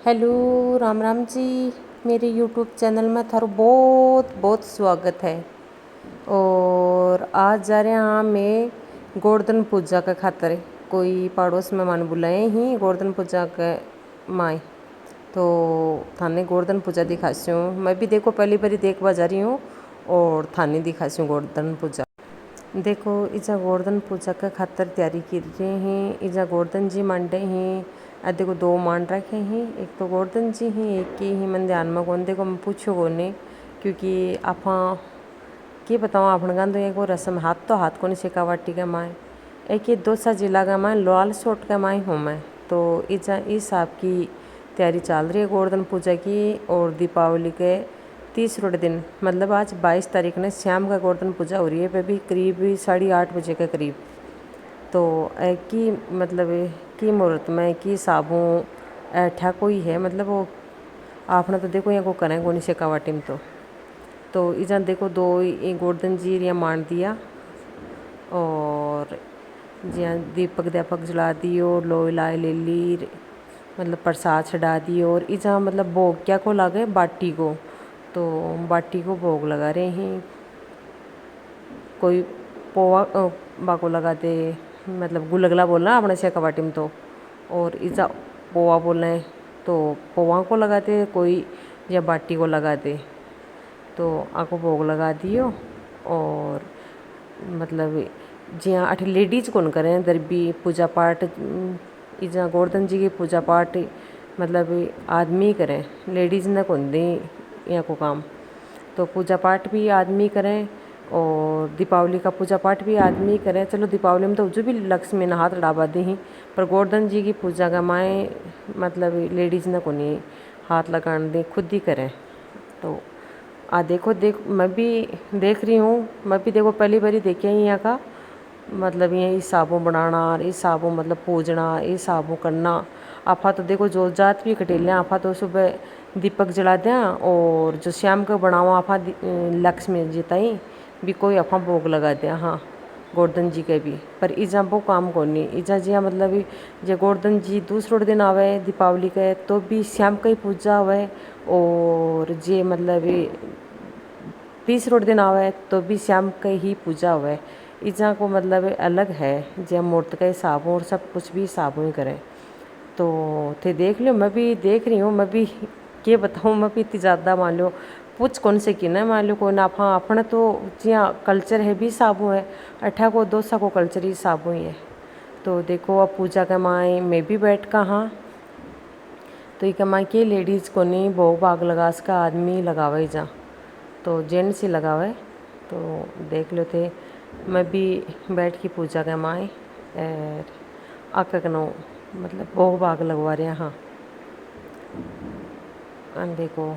Hello Ram Ram ji. मेरे YouTube channel में थारो बहुत बहुत स्वागत है। और आज जा रहे हैं मैं गोवर्धन पूजा का खातर कोई पड़ोस में मान बुलाए ही गोवर्धन पूजा के माए, तो थाने गोवर्धन पूजा दिखासी हूँ। मैं भी देखो पहली बारी देखवा जा रही हूँ और थाने दिखासी हूँ गोवर्धन पूजा। देखो इजा गोवर्धन पूजा का खातर तैयारी कर रहे हैं। इजा गोवर्धन जी मांडे हैं। देखो दो मान रखे हैं, एक तो गोवर्धन जी हैं, एक की ही मन ध्यान में कौन देखो मैं पूछो कोने, क्योंकि आप के बताऊँ आपने गान तो एक रस्म हाथ तो हाथ को नहीं शेखावाटी का माए एक ये दोसा जिला का माए लाल सोट का माए हूँ मैं। तो इजा इस आपकी तैयारी चल रही है गोवर्धन पूजा की। और दीपावली के तीसरे दिन मतलब आज 22 तारीख ने शाम का गोवर्धन पूजा हो रही है, पे भी करीब 8:30 बजे के करीब। तो की मतलब की मुहूर्त में की साबू ऐठा कोई है, मतलब वो आपने तो देखो यहाँ को करें को नहीं शेखावाटी में। तो इजा देखो दो गोवर्धन जी यहाँ मान दिया और जिया दीपक दीपक जला दियो, लोई लाई ले ली, मतलब प्रसाद चढ़ा दिए। और इजा मतलब भोग क्या को लागे बाटी को, तो बाटी को भोग लगा रहे हैं। कोई पोवा बाको लगा दे, मतलब गुलगला बोलना अपने शेखावाटी में। तो और इजा पोवा बोलें तो पोवा को लगा दे, कोई या बाटी को लगा दे। तो आको भोग लगा दियो। और मतलब जिया अठ लेडीज कौन करें दरबी पूजा पाठ, इजा गोवर्धन जी की पूजा पाठ मतलब आदमी करें, लेडीज़ ने कौन दी यहाँ को काम। तो पूजा पाठ भी आदमी करें और दीपावली का पूजा पाठ भी आदमी करें। चलो दीपावली में तो जो भी लक्ष्मी ने हाथ डाबा दी ही, पर गोवर्धन जी की पूजा का माए मतलब लेडीज़ ने कोनी हाथ लगाने दी, खुद ही करें। तो देखो मैं भी देख रही हूँ, मैं भी देखो पहली बारी देखे ही यहाँ का मतलब ये हिसाबों बनाना, हिसाबों मतलब पूजना, हिसाबों करना। आपा तो देखो जो जात भी कटेले आपा तो सुबह दीपक जला दें और जो शाम को बनाओ आपा लक्ष्मी जी ताई भी कोई आपा भोग लगा दें। हाँ गोवर्धन जी के भी, पर इजा वो काम को नहीं इजा जिया मतलब जो गोवर्धन जी दूसरे दिन आवे दीपावली के तो भी शाम का ही पूजा हुए। और जे मतलब तीसरे दिन आवे तो भी शाम का ही पूजा हुए। इजा को मतलब अलग है, जब मूर्त का हिसाब और सब कुछ भी हिसाब ही करें। तो थे देख लियो, मैं भी देख रही हूँ, मैं भी क्या बताऊँ, मैं भी इतनी ज़्यादा मान लो पूछ कौन से की ना मान लो कोई ना हाँ अपना तो जिया कल्चर है भी साबू है, अठा को दोसा को कल्चर ही साबू ही है। तो देखो अब पूजा का माए मैं भी बैठ कहाँ, तो ये कमाई के लेडीज़ को नहीं भोग भाग लगा इसका आदमी लगावे जा, तो जेंट्स ही लगावे। तो देख लो थे मैं भी बैठ की पूजा के माए आकनो मतलब भोग भाग लगवा रहे हाँ। देखो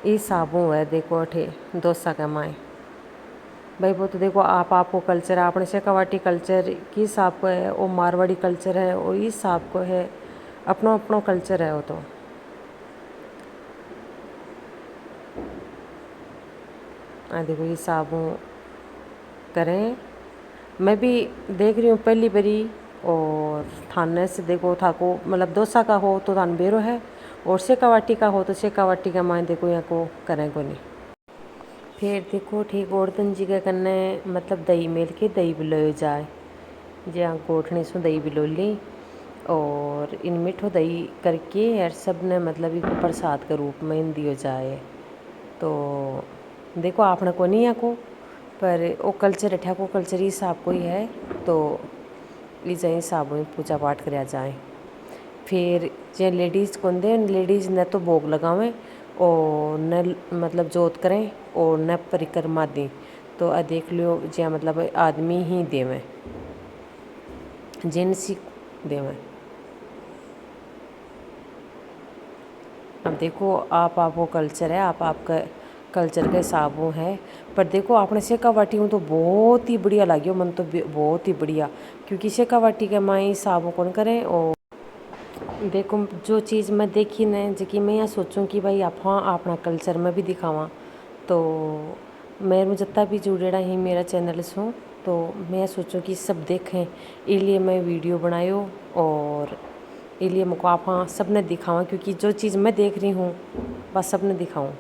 ये साबू है देखो अठे दोसा के माए भाई, वो तो देखो आपको कल्चर अपने शेखावाटी कल्चर की हिसाब को है, वो मारवाड़ी कल्चर है, और इस हिसाब को है, अपनो अपनो कल्चर है वो। तो देखो ये साबू करें, मैं भी देख रही हूँ पहली बारी। और थाने से देखो थाको मतलब डोसा का हो तो थान बेरो है, और शेखावाटी का हो तो शेखावाटी का माए देखो यहाँ को करें को नहीं। फिर देखो ठीक गोवर्धन जी के कन्ने मतलब दही मेल के दही बिलोई जाए, जहाँ गोठनी सो दही बिलो ली और इन मीठो दही करके यार सब ने मतलब एक प्रसाद के रूप में इन दियो जाए। तो देखो आपने को नहीं यहाँ को, पर वो कल्चर अठा को कल्चर हिसाब को ही है। तो लीजा हिसाब में पूजा पाठ कराया जाए। फिर जो लेडीज़ को दे लेडीज़ ने तो भोग लगावें और न मतलब जोत करें और न परिक्रमा दें। तो देख लियो जो मतलब आदमी ही देवें, जेंट्स ही देवें। अब देखो आपको कल्चर है, आपका कल्चर के हिसाब वो है। पर देखो आपने शेखावाटी हूँ तो बहुत ही बढ़िया लगी मन तो बहुत ही बढ़िया, क्योंकि शेखावाटी के माई हिसाब कौन करें। और देखो जो चीज़ मैं देखी न जी मैं यहाँ सोचूं कि भाई आप हाँ अपना कल्चर में भी दिखावा। तो मैं जितना भी जुड़ेड़ा ही मेरा चैनल से, तो मैं सोचूं कि सब देखें, इसलिए मैं वीडियो बनायो। और इसलिए मुझको आप हाँ सबने दिखाऊँ, क्योंकि जो चीज़ मैं देख रही हूँ बस सबने दिखाऊँ।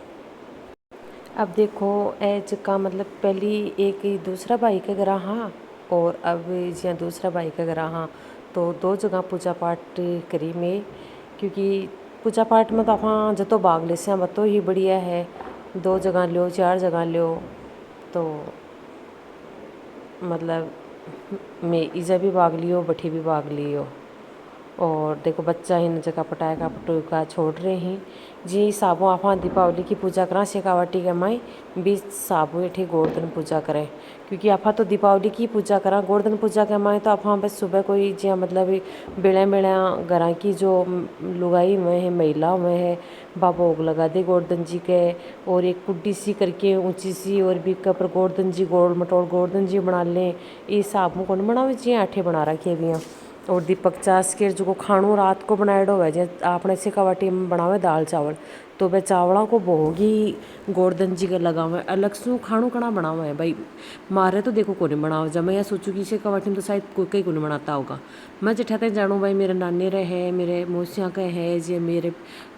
अब देखो एज का मतलब पहली एक ही दूसरा भाई के घर हाँ, और अब जिया दूसरा भाई के घर हाँ, तो दो जगह पूजा पाठ करी मैं, क्योंकि पूजा पाठ में तो आप जतो भाग ले से बतो ही बढ़िया है। 2 जगह लो 4 जगह लो तो मतलब मैं इजा भी भाग लियो बठी भी भाग लियो। और देखो बच्चा इन जगह पटाखा पटूका छोड़ रहे हैं जी। साबु आप दीपावली की पूजा करा शेखावाटी के माई भी साबु एठी गोवर्धन पूजा करें, क्योंकि आप तो दीपावली की पूजा करा गोवर्धन पूजा के माई तो आप बस सुबह कोई जिया मतलब बेड़ा बेड़ा घर की जो लुगाई में है महिला में है बा भोग लगा दे गोवर्धन जी के। और एक कुड्डी सी करके ऊंची सी और भी पर गोवर्धन जी गोल मटोल गोवर्धन जी बना लें। ये साबु कौन बनावे जी आठे बना रखे भी हैं। और दीपक चास के जो खाणो रात को बनाएडो है जे आपने शेखावाटी में बनावे दाल चावल, तो वे चावलों को भोग ही गोवर्धन जी के लगावे। अलग से खाणो कणा बनावे है भाई, मारे तो देखो कोने बनावे। जब मैं यह सोचूँ कि शेखावाटी में तो शायद कोई कहीं कोने बनाता होगा। मैं जिठाते जानूँ भाई मेरे नानी रे है मेरे मौसियाँ का है जे मेरे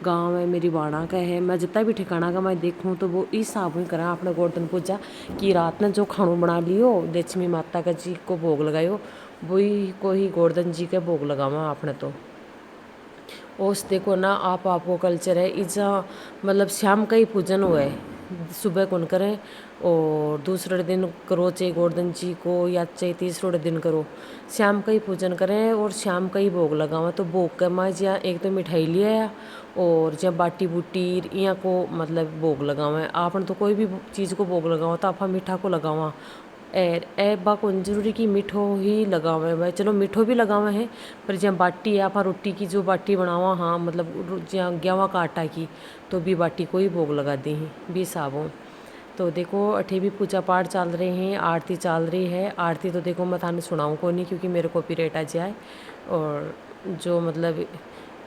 गाँव है मेरी बाणा का है, मैं जितना भी ठिकाना का मैं देखूँ तो वो इस हिसाब में करा अपने गोवर्धन पूजा की रात ने जो खाणो बना लियो लक्ष्मी माता का जी को भोग लगायो वही को ही गोवर्धन जी के भोग लगावा आपने। तो ओस देखो ना आपको कल्चर है इजा मतलब शाम का ही पूजन हुआ है, सुबह कौन करें और दूसरे दिन करो चाहे गोवर्धन जी को या चाहे तीसरे दिन करो, शाम का ही पूजन करें और शाम का ही भोग लगावा। तो भोग के माँ जिया एक तो मिठाई लिया और जब बाटी बूटी यहाँ को मतलब भोग लगावा। आपने तो कोई भी चीज़ को भोग लगावा तो आप मीठा को लगावा एर ए बा कौन जरूरी कि मीठो ही लगावे भाई, चलो मीठो भी लगावे हैं पर जहाँ बाटी है आप रोटी की जो बाटी बनावा हाँ मतलब जहाँ गेवा का आटा की तो भी बाटी को ही भोग लगा दी हैं भी साबों। तो देखो अठे भी पूजा पाठ चल रहे हैं, आरती चल रही है। आरती तो देखो मैं थाने सुनाऊँ को नहीं क्योंकि मेरे कॉपीराइट आ जाए। और जो मतलब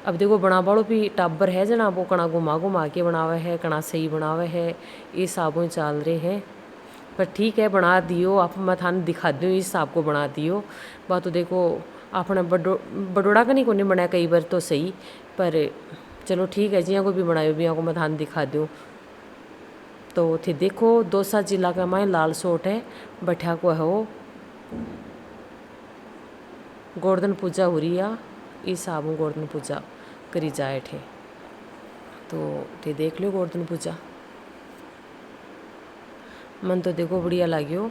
अब देखो बना बड़ो भी टाबर है जना वो कणा घुमा घुमा के बनावे है कणा सही बनावे है, ये साबुन चल रहे हैं। पर ठीक है बना दियो आप, मैं थाने दिखा दूँ इस हिसाब को बना दियो। बात तो देखो आपने बडोड़ा का नहीं को नहीं बनाया कई बार तो सही, पर चलो ठीक है जिया को भी बनायो भी को मैं थाने दिखा दूँ। तो थे देखो दौसा जिला का माए लाल सोट है बठा को है वो गोवर्धन पूजा हो रही है, इस हिसाब में गोवर्धन पूजा करी जाए थे। तो थे देख लो गोवर्धन पूजा मन तो देखो बढ़िया लाग्यो।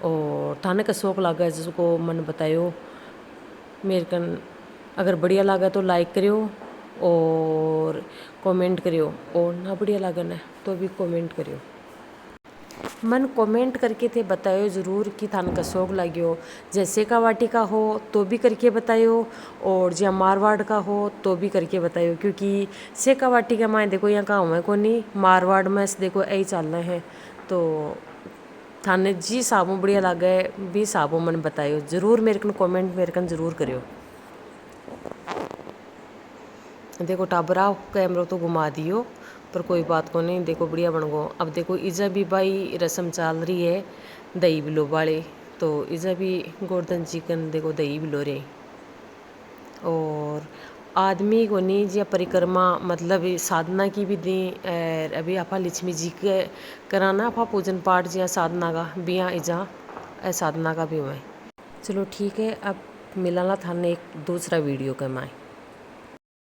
और थाने का शौक लागा है जिसको मन बतायो मेरे कन, अगर बढ़िया लगा तो लाइक करियो और कमेंट करियो, और ना बढ़िया लगा ना तो भी कमेंट करियो। मन कमेंट करके थे बतायो ज़रूर कि थाने का शौक लाग्यो। जैसे का वाटी का हो तो भी करके बतायो और जहाँ मारवाड़ का हो तो भी करके बतायो, क्योंकि सेका वाटी का माए देखो यहाँ कहाँ हुआ को नहीं मारवाड़ में देखो यही चलना है। तो थाने जी साबु बढ़िया लगे भी साबु मन बतायो ज़रूर, मेरे कन कमेंट मेरे कन ज़रूर करियो। देखो टाबरा कैमरा तो घुमा दियो पर कोई बात को नहीं, देखो बढ़िया बन गो। अब देखो इजा भी भाई रस्म चल रही है दही बिलो वाले, तो इजा भी गोवर्धन जी कन देखो दही बिलो रहे। और आदमी को नहीं जिया परिक्रमा मतलब साधना की भी दी अभी आपा लक्ष्मी जी के कराना आपा पूजन पाठ जिया साधना का बिया इजा साधना का भी हुआ है। चलो ठीक है अब मिलाना थाने एक दूसरा वीडियो के माए।